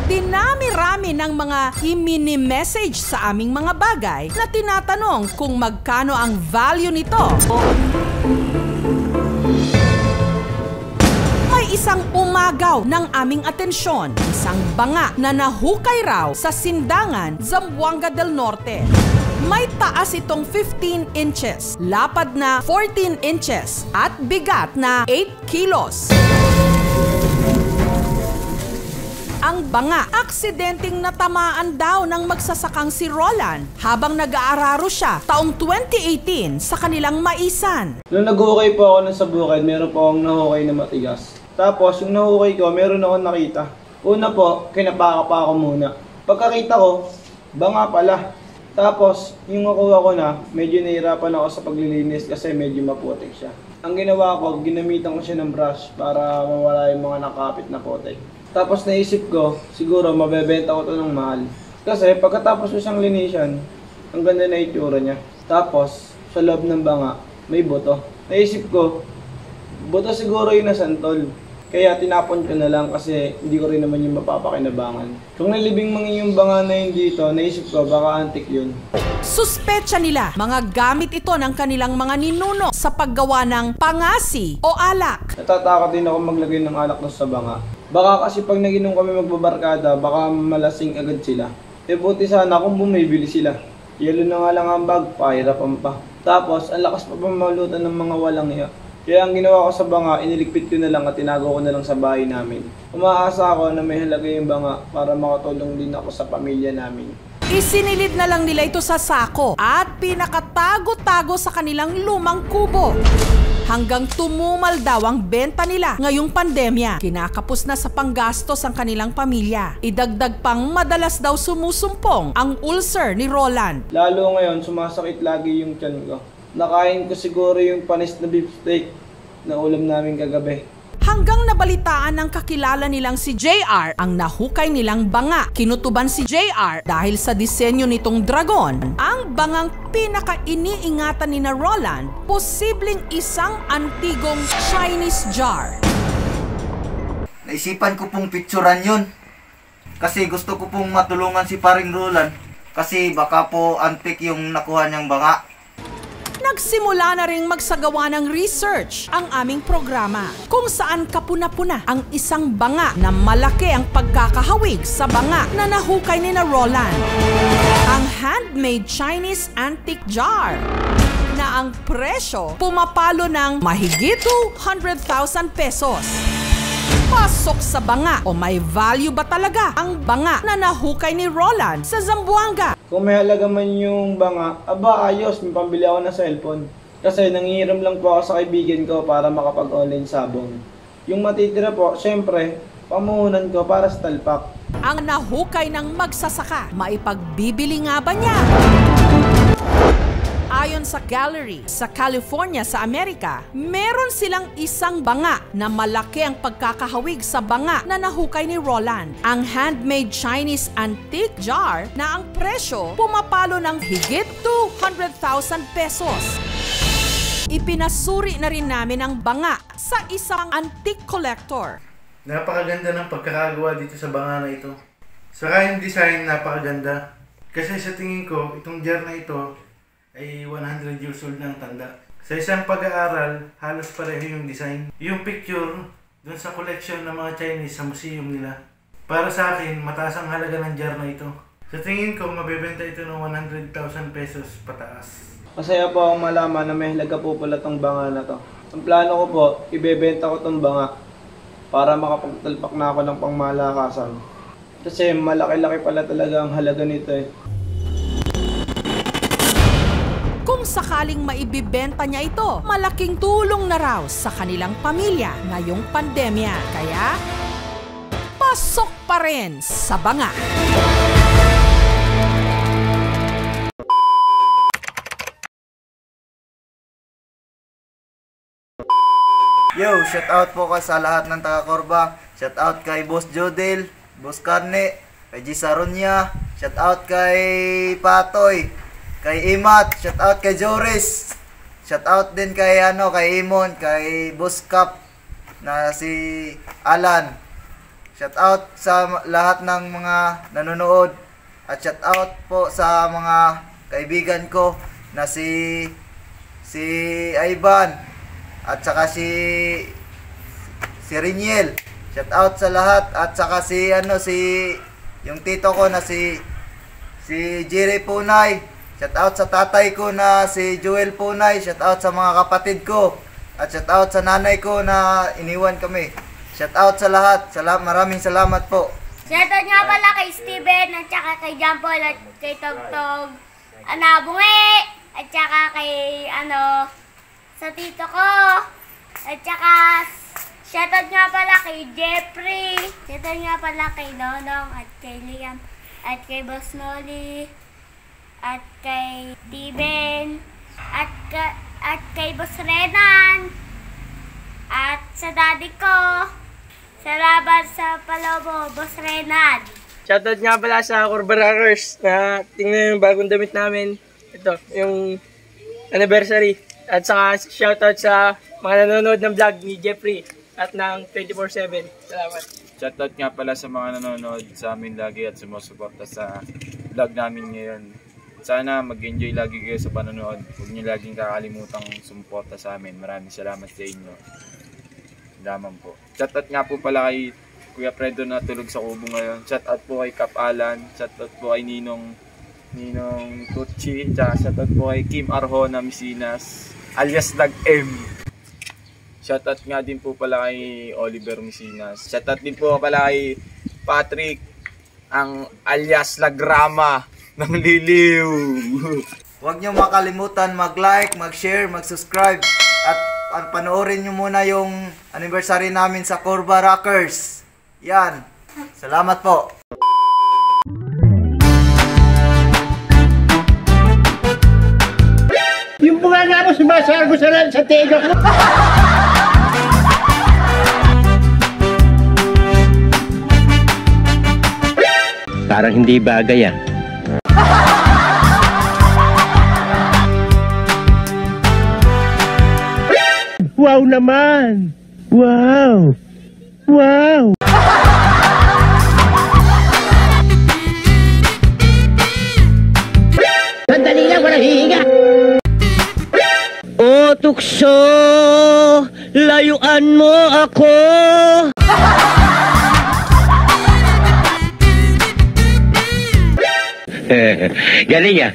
Dinami-rami ng mga i-mini-message sa aming mga bagay na tinatanong kung magkano ang value nito. May isang umagaw ng aming atensyon, isang banga na nahukay raw sa Sindangan, Zamboanga del Norte. May taas itong 15 inches, lapad na 14 inches at bigat na 8 kilos. Ang banga, aksidenteng natamaan daw ng magsasakang si Roland habang nag-aararo siya taong 2018 sa kanilang maisan. Nung nag-hukay po ako ng sa bukid, meron po akong nahukay na matigas. Tapos yung nahukay ko, meron akong nakita. Una po, kinapaka pa ako muna. Pagkakita ko, banga pala. Tapos, yung nakuha ko na, medyo nahirapan ako sa paglilinis kasi medyo maputik siya. Ang ginawa ko, ginamitan ko siya ng brush para mawala yung mga nakapit na putik. Tapos naisip ko, siguro mabebenta ko ito ng mahal. Kasi pagkatapos ko siyang linisan, ang ganda na itsura niya. Tapos, sa loob ng banga, may buto. Naisip ko, buto siguro yung nasantol. Kaya tinapon ko na lang kasi hindi ko rin naman yung mapapakinabangan. Kung nalibing mangin yung banga na yun dito, naisip ko baka antik yun. Suspetsa nila, mga gamit ito ng kanilang mga ninuno sa paggawa ng pangasi o alak. Natatakot din ako maglagay ng alak doon sa banga. Baka kasi pag naginom kami magbabarkada, baka malasing agad sila. E buti sana kung bumibili sila. Yelo na nga lang ang bag, pahirapan pa. Tapos, ang lakas pa pamalutan ng mga walang iya. Kaya ang ginawa ko sa banga, iniligpit ko na lang at tinago ko na lang sa bahay namin. Umaasa ako na may halaga yung banga para makatulong din ako sa pamilya namin. Isinilid na lang nila ito sa sako at pinakatago-tago sa kanilang lumang kubo. Hanggang tumumal daw ang benta nila ngayong pandemya. Kinakapos na sa panggastos ang kanilang pamilya. Idagdag pang madalas daw sumusumpong ang ulcer ni Roland. Lalo ngayon, sumasakit lagi yung tiyan ko. Nakain ko siguro yung panis na beef steak na ulam namin kagabi. Hanggang nabalitaan ng kakilala nilang si JR ang nahukay nilang banga. Kinutuban si JR dahil sa disenyo nitong dragon. Ang bangang pinaka-iniingatan ni na Roland, posibleng isang antigong Chinese jar. Naisipan ko pong picturean yun. Kasi gusto ko pong matulungan si paring Roland. Kasi baka po antik yung nakuha niyang banga. Nagsimula na ring magsagawa ng research ang aming programa kung saan kapuna-puna ang isang banga na malaki ang pagkakahawig sa banga na nahukay ni na Roland. Ang handmade Chinese antique jar na ang presyo pumapalo ng mahigit 200,000 pesos. Pasok sa banga o may value ba talaga ang banga na nahukay ni Roland sa Zamboanga? Kung may halaga man yung banga, aba ayos, may pambili ako ng cellphone. Kasi nangihiram lang po ako sa kaibigan ko para makapag-online sabong. Yung matitira po, syempre, pamuhunan ko para sa talpak. Ang nahukay ng magsasaka, maipagbibili nga ba niya? Ayon sa gallery sa California sa Amerika, meron silang isang banga na malaki ang pagkakahawig sa banga na nahukay ni Roland. Ang handmade Chinese antique jar na ang presyo pumapalo ng higit 200,000 pesos. Ipinasuri na rin namin ang banga sa isang antique collector. Napakaganda ng pagkakagawa dito sa banga na ito. Saka yung design napakaganda. Kasi sa tingin ko, itong jar na ito ay 100 years old ng tanda. Sa isang pag-aaral, halos pareho yung design. Yung picture, dun sa collection ng mga Chinese sa museum nila. Para sa akin, mataas ang halaga ng jar na ito. Sa tingin ko, mabebenta ito ng 100,000 pesos pataas. Masaya po akong malaman na may halaga po pala tong banga na to. Ang plano ko po, ibebenta ko tong banga para makapagtalpak na ako ng pangmalakasan. Kasi malaki-laki pala talaga ang halaga nito eh. Kung sakaling maibibenta niya ito, malaking tulong na raw sa kanilang pamilya ngayong pandemya. Kaya, pasok pa rin sa banga. Yo, shout out po ka sa lahat ng taga-Korba. Shout out kay Boss Jodel, Boss Carne, kay G. Saronya, shout out kay Patoy, kay Imat, shout out kay Joris. Shout out din kay kay Imon, kay Boss Cap na si Alan. Shout out sa lahat ng mga nanonood. At shout out po sa mga kaibigan ko na si Ivan at saka si Riniel. Shout out sa lahat at saka yung tito ko na si Jerry Punay. Shout out sa tatay ko na si Joel Punay. Shout out sa mga kapatid ko. At shout out sa nanay ko na iniwan kami. Shout out sa lahat. Maraming salamat po. Shout out nga pala kay Steven at saka kay Jampol at kay Togtog. Bungi! At saka kay sa tito ko. At saka shoutout nga pala kay Jeffrey. Shoutout nga pala kay Nonong at kay Liam at kay Boss Noli at kay Steven at kay Boss Renan at sa daddy ko. Salamat sa palobo, Boss Renan. Shoutout nga pala sa Corba Rockers na tingnan yung bagong damit namin. Ito, yung anniversary. At saka shoutout sa mga nanonood ng vlog ni Jeffrey at ng 24/7. Salamat. Shoutout nga pala sa mga nanonood sa amin lagi at sumusuporta sa vlog namin ngayon. Sana mag-enjoy lagi kayo sa panonood. Huwag niyo laging kakalimutang sumuporta sa amin. Maraming salamat sa inyo. Daman po. Shoutout nga po pala kay Kuya Fredo na tulog sa kubo ngayon. Shoutout po kay Kap Alan. Shoutout po kay Ninong Tucci. Shoutout po kay Kim Arjona Misinas alias Lag M. Shoutout nga din po pala kay Oliver Misinas. Shoutout din po pala kay Patrick ang alias Lagrama ng Liliw. Huwag niyo makalimutan mag-like, mag-share, mag-subscribe at panoorin niyo muna yung anniversary namin sa Corba Rockers. Yan. Salamat po. Yung bunga nga mo sumasargo sa tiga ko. Parang hindi bagay ah. Wow naman! Wow! Wow! Sandali lang, walang hihinga! O tukso, layuan mo ako! Galing ah!